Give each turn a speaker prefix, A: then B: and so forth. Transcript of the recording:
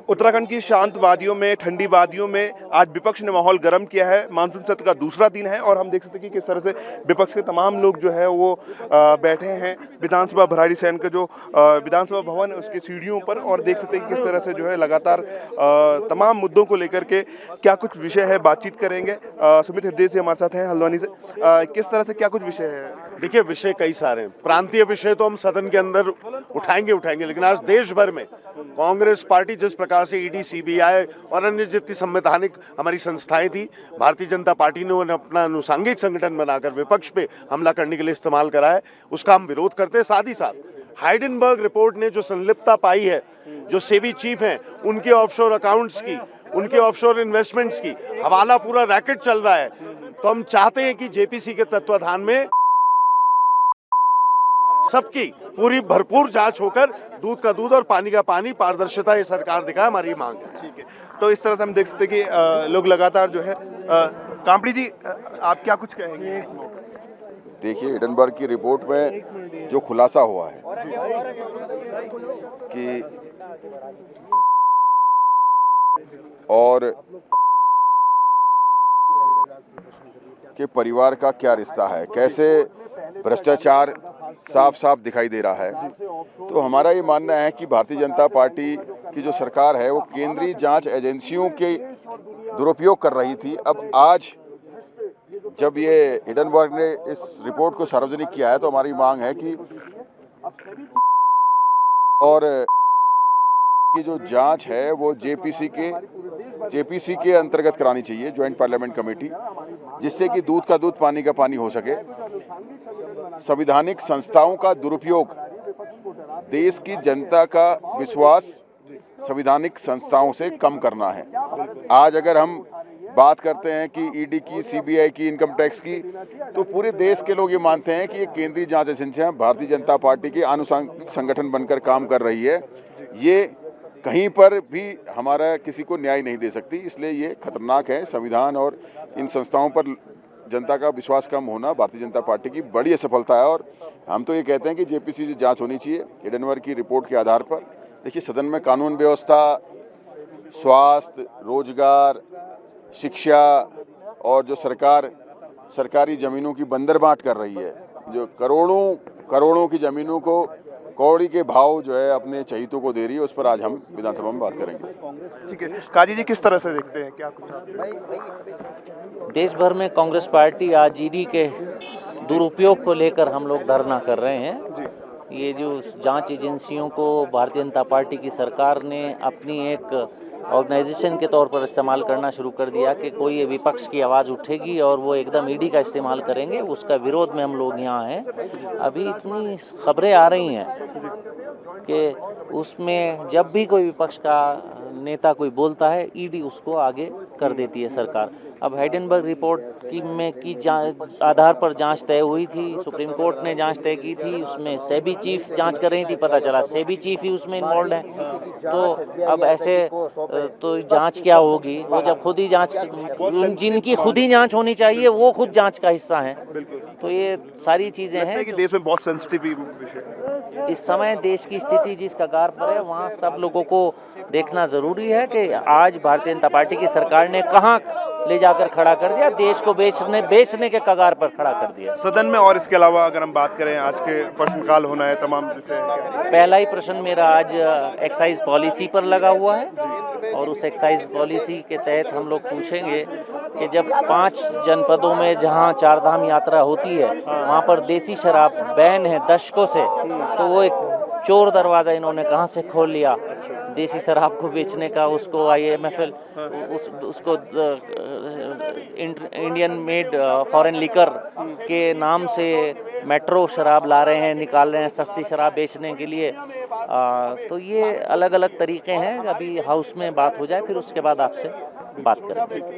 A: उत्तराखंड की शांत वादियों में, ठंडी वादियों में आज विपक्ष ने माहौल गर्म किया है। मानसून सत्र का दूसरा दिन है और हम देख सकते हैं कि किस तरह से विपक्ष के तमाम लोग जो है वो बैठे हैं विधानसभा भराड़ीसैंण का जो विधानसभा भवन है उसकी सीढ़ियों पर, और देख सकते हैं कि किस तरह से जो है लगातार तमाम मुद्दों को लेकर के क्या कुछ विषय है बातचीत करेंगे। सुमित हृदय से हमारे साथ हैं हल्द्वानी से। किस तरह से क्या कुछ विषय है?
B: देखिए, विषय कई सारे हैं। प्रांतीय विषय तो हम सदन के अंदर उठाएंगे, लेकिन आज देश भर में कांग्रेस पार्टी जिस प्रकार से ईडी, सीबीआई और अन्य जितनी संवैधानिक हमारी संस्थाएं थी, भारतीय जनता पार्टी ने उन्हें अपना अनुसांगिक संगठन बनाकर विपक्ष पे हमला करने के लिए इस्तेमाल करा है, उसका हम विरोध करते हैं। साथ ही साथ हाइडेनबर्ग रिपोर्ट ने जो संलिप्तता पाई है, जो सेबी चीफ हैं उनके ऑफशोर अकाउंट्स की, उनके ऑफशोर इन्वेस्टमेंट्स की, हवाला पूरा रैकेट चल रहा है, तो हम चाहते हैं कि जेपीसी के तत्वाधान में सबकी पूरी भरपूर जांच होकर दूध का दूध और पानी का पानी, पारदर्शिता ये सरकार दिखाए, हमारी मांग है।
A: ठीक है, तो इस तरह से हम देख सकते हैं कि लोग लगातार जो है कांपड़ी जी, आप क्या कुछ कहेंगे?
C: देखिए, हिडनबर्ग की रिपोर्ट में जो खुलासा हुआ है कि और के परिवार का क्या रिश्ता है, कैसे भ्रष्टाचार साफ साफ दिखाई दे रहा है, तो हमारा ये मानना है कि भारतीय जनता पार्टी की जो सरकार है वो केंद्रीय जांच एजेंसियों के दुरुपयोग कर रही थी। अब आज जब ये हिडनबर्ग ने इस रिपोर्ट को सार्वजनिक किया है तो हमारी मांग है कि और की जो जांच है वो जेपीसी के अंतर्गत करानी चाहिए, ज्वाइंट पार्लियामेंट कमेटी, जिससे कि दूध का दूध पानी का पानी हो सके। संवैधानिक संस्थाओं का दुरुपयोग, देश की जनता का विश्वास संवैधानिक संस्थाओं से कम करना है। आज अगर हम बात करते हैं कि ईडी की, सीबीआई की, इनकम टैक्स की, तो पूरे देश के लोग ये मानते हैं कि ये केंद्रीय जांच एजेंसियां भारतीय जनता पार्टी के आनुषंगिक संगठन बनकर काम कर रही है। ये कहीं पर भी हमारा किसी को न्याय नहीं दे सकती, इसलिए ये खतरनाक है। संविधान और इन संस्थाओं पर जनता का विश्वास कम होना भारतीय जनता पार्टी की बड़ी असफलता है, और हम तो ये कहते हैं कि जेपीसी से जांच होनी चाहिए हिडनबर्ग की रिपोर्ट के आधार पर। देखिए, सदन में कानून व्यवस्था, स्वास्थ्य, रोजगार, शिक्षा और जो सरकार सरकारी ज़मीनों की बंदरबांट कर रही है, जो करोड़ों की ज़मीनों को कौड़ी के भाव जो है अपने चहितों को दे रही है, उस पर आज हम विधानसभा में बात करेंगे।
A: ठीक है, काजी जी किस तरह से देखते हैं, क्या कुछ?
D: देश भर में कांग्रेस पार्टी आज ईडी के दुरुपयोग को लेकर हम लोग धरना कर रहे हैं। ये जो जांच एजेंसियों को भारतीय जनता पार्टी की सरकार ने अपनी एक ऑर्गेनाइजेशन के तौर पर इस्तेमाल करना शुरू कर दिया कि कोई ये विपक्ष की आवाज़ उठेगी और वो एकदम ईडी का इस्तेमाल करेंगे, उसका विरोध में हम लोग यहाँ हैं। अभी इतनी खबरें आ रही हैं कि उसमें जब भी कोई विपक्ष का नेता कोई बोलता है, ईडी उसको आगे कर देती है सरकार। अब हाइडेनबर्ग रिपोर्ट की आधार पर जांच तय हुई थी, सुप्रीम कोर्ट ने जांच तय की थी, उसमें सेबी चीफ जांच कर रही थी, पता चला सेबी चीफ ही उसमें इन्वॉल्व है। तो अब ऐसे तो जांच क्या होगी? वो जब खुद ही जांच, जिनकी खुद ही जांच होनी चाहिए वो खुद जांच का हिस्सा हैं। तो ये सारी चीज़ें हैं
A: कि देश में बहुत सेंसिटिव विषय।
D: इस समय देश की स्थिति जिस कगार पर है, वहाँ सब लोगों को देखना ज़रूरी है कि आज भारतीय जनता पार्टी की सरकार ने कहाँ ले जाकर खड़ा कर दिया, देश को बेचने के कगार पर खड़ा कर दिया
A: सदन में। और इसके अलावा अगर हम बात करें, आज के प्रश्नकाल होना है, तमाम
D: पहला ही प्रश्न मेरा आज एक्साइज पॉलिसी पर लगा हुआ है, और उस एक्साइज पॉलिसी के तहत हम लोग पूछेंगे कि जब 5 जनपदों में जहां चारधाम यात्रा होती है वहां पर देसी शराब बैन है दशकों से, तो वो एक चोर दरवाज़ा इन्होंने कहां से खोल लिया देसी शराब को बेचने का। उसको IMFL उसको इंडियन मेड फॉरेन लिकर के नाम से मेट्रो शराब ला रहे हैं, निकाल रहे हैं सस्ती शराब बेचने के लिए। तो ये अलग अलग तरीके हैं। अभी हाउस में बात हो जाए, फिर उसके बाद आपसे बात करेंगे।